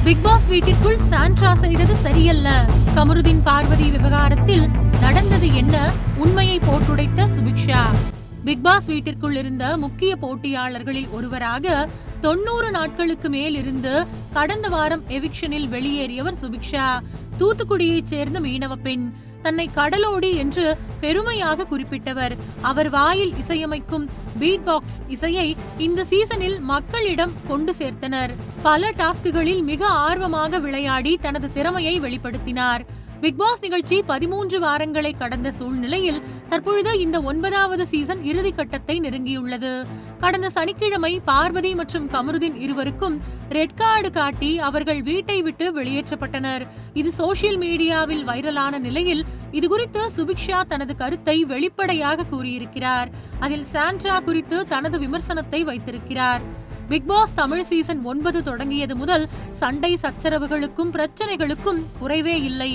Big pass வீட்டிற்குள் Sandra செய்தது சரியல்ல. கமருதீன் பார்வதி விவகாரத்தில் நடந்தது என்ன? உண்மையை போட்டுடைத்த சுபிக்ஷா. பிக் பாஸ் வீட்டிற்குள் இருந்த முக்கிய போட்டியாளர்களில் ஒருவராக 90 நாட்களுக்கு மேல் இருந்து கடந்த வாரம் எவிக்ஷனில் வெளியேறியவர் சுபிக்ஷா. தூத்துக்குடியைச் சேர்ந்த மீனவ பெண். தன்னை கடலோடி என்று பெருமையாக குறிப்பிட்டவர். அவர் வாயில் இசையமைக்கும் பீட் பாக்ஸ் இசையை இந்த சீசனில் மக்களிடம் கொண்டு சேர்த்தனர். பல டாஸ்குகளில் மிக ஆர்வமாக விளையாடி தனது திறமையை வெளிப்படுத்தினார். பிக் பாஸ் நிகழ்ச்சி 13 வாரங்களை கடந்த சூழ்நிலையில் தற்பொழுது இந்த 9வது சீசன் இறுதி கட்டத்தை நெருங்கியுள்ளது. கடந்த சனிக்கிழமை பார்வதி மற்றும் கமருதீன் இருவருக்கும் ரெட் கார்டு காட்டி அவர்கள் வீட்டை விட்டு வெளியேற்றப்பட்டனர். இது சோசியல் மீடியாவில் வைரலான நிலையில் இது குறித்து சுபிக்ஷா தனது கருத்தை வெளிப்படையாக கூறியிருக்கிறார். அதில் சாண்ட்ரா குறித்து தனது விமர்சனத்தை வைத்திருக்கிறார். பிக் பாஸ் தமிழ் சீசன் 9 தொடங்கியது முதல் சண்டை சச்சரவுகளுக்கும் பிரச்சனைகளுக்கும் குறைவே இல்லை.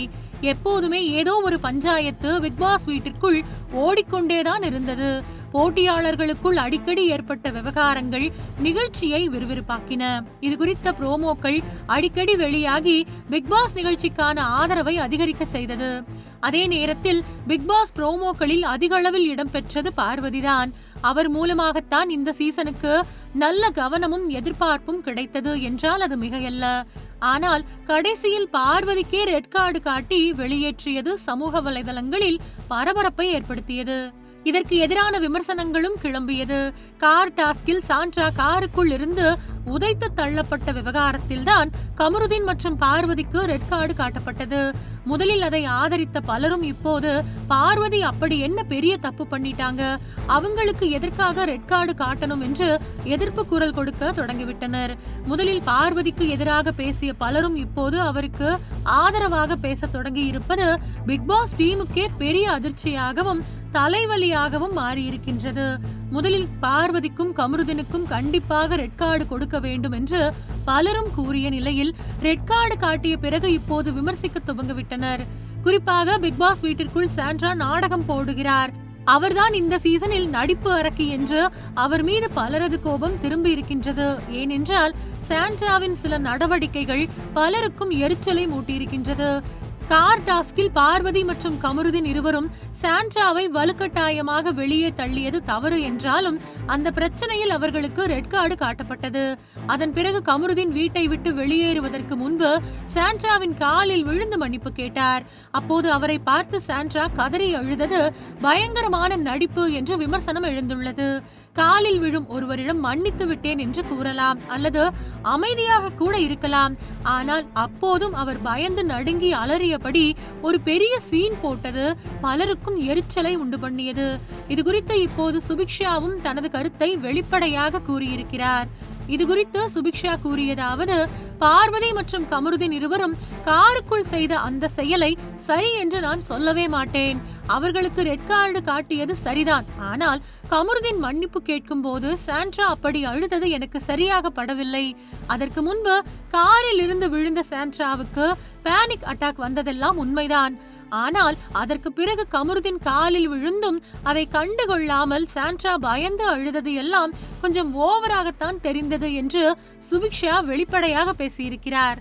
எப்போதுமே ஏதோ ஒரு பஞ்சாயத்து பிக் பாஸ் வீட்டிற்குள் ஓடிக்கொண்டேதான் இருந்தது. போட்டியாளர்களுக்குள் அடிக்கடி ஏற்பட்ட விவகாரங்கள் நிகழ்ச்சியை விறுவிறுப்பாக்கின. இது குறித்த புரோமோக்கள் அடிக்கடி வெளியாகி பிக் பாஸ் நிகழ்ச்சிக்கான ஆதரவை அதிகரிக்க செய்தது. அதே நேரத்தில் பிக் பாஸ் புரோமோக்களில் அதிக அளவில் இடம்பெற்றது பார்வதிதான். அவர் மூலமாகத்தான் இந்த சீசனுக்கு நல்ல கவனமும் எதிர்பார்ப்பும் கிடைத்தது என்றால் அது மிகையல்ல. ஆனால் கடைசியில் பார்வதிக்கே ரெட் கார்டு காட்டி வெளியேற்றியது சமூக வலைதளங்களில் பரபரப்பை ஏற்படுத்தியது. இதற்கு எதிரான விமர்சனங்களும் கிளம்பியது. கார் டாஸ்கில் சாண்ட்ரா காருக்குள் இருந்து உதைத்து தள்ளப்பட்ட விவகாரத்தில் தான் கமருதீன் மற்றும் பார்வதிக்கு ரெட் கார்டு காட்டப்பட்டது. முதலில் அதை ஆதரித்த பலரும் இப்போது பார்வதி அப்படி என்ன பெரிய தப்பு பண்ணிட்டாங்க, அவங்களுக்கு எதற்காக ரெட் கார்டு காட்டணும் என்று எதிர்ப்பு குரல் கொடுக்க தொடங்கிவிட்டனர். முதலில் பார்வதிக்கு எதிராக பேசிய பலரும் இப்போது அவருக்கு ஆதரவாக பேச தொடங்கி இருப்பது பிக் பாஸ் டீமுக்கே பெரிய அதிர்ச்சியாகவும் தலைவலியாகவும் மாறியிருக்கின்றது. முதலில் பார்வதிக்கும் கமருதீனுக்கும் கண்டிப்பாக ரெட் கார்டு கொடுக்க வேண்டும் என்று பலரும் கூறிய நிலையில் ரெட் கார்டு காட்டிய பிறகு இப்போது விமர்சிக்க துவங்கிவிட்டனர். குறிப்பாக பிக் பாஸ் வீட்டிற்குள் சாண்ட்ரா நாடகம் போடுகிறார், அவர்தான் இந்த சீசனில் நடிப்பு அரக்கி என்று அவர் மீது பலரது கோபம் திரும்பி இருக்கின்றது. ஏனென்றால் சாண்ட்ராவின் சில நடவடிக்கைகள் பலருக்கும் எரிச்சலை மூட்டியிருக்கின்றது. கார் டாஸ்கில் பார்வதி மற்றும் கமருதீன் இருவரும் சாண்ட்ராவை வலுக்கட்டாயமாக வெளியே தள்ளியது தவறு என்றாலும் அந்த பிரச்சனையில் அவர்களுக்கு ரெட் கார்டு காட்டப்பட்டது. அதன் பிறகு கமருதீன் வீட்டை விட்டு வெளியேறுவதற்கு முன்பு சாண்ட்ராவின் காலில் விழுந்து மன்னிப்பு கேட்டார். அப்போது அவரை பார்த்து சாண்ட்ரா கதறி அழுதது பயங்கரமான நடிப்பு என்று விமர்சனம் எழுந்துள்ளது. காலில் விழும் ஒருவரிடம் மன்னித்து விட்டேன் என்று கூறலாம், அல்லது அமைதியாக கூட இருக்கலாம். ஆனால் அப்போதும் அவர் பயந்து நடுங்கி அலறியபடி ஒரு பெரிய சீன் போட்டது பலருக்கும் எரிச்சலை உண்டு பண்ணியது. இது குறித்து இப்போது சுபிக்ஷாவும் தனது கருத்தை வெளிப்படையாக கூறியிருக்கிறார். இது குறித்து சுபிக்ஷா கூறியதாவது: பார்வதி மற்றும் கமருதீன் இருவரும் காருக்குள் செய்த அந்த செயலை சரி என்று நான் சொல்லவே மாட்டேன். அவர்களுக்கு ரெட் கார்டு காட்டியது சரிதான். ஆனால் கமருதீன் மன்னிப்பு கேட்கும் போது சாண்ட்ரா அப்படி அழுதது எனக்கு சரியாக படவில்லை. அதற்கு முன்பு காரில் இருந்து விழுந்த சாண்ட்ராவுக்கு பேனிக் அட்டாக் வந்ததெல்லாம் உண்மைதான். ஆனால் அதற்கு பிறகு கமருதீன் காலில் விழுந்தும் அதை கண்டுகொள்ளாமல் சாண்ட்ரா பயந்து அழுதது எல்லாம் கொஞ்சம் ஓவராகத்தான் தெரிந்தது என்று சுபிக்ஷா வெளிப்படையாக பேசியிருக்கிறார்.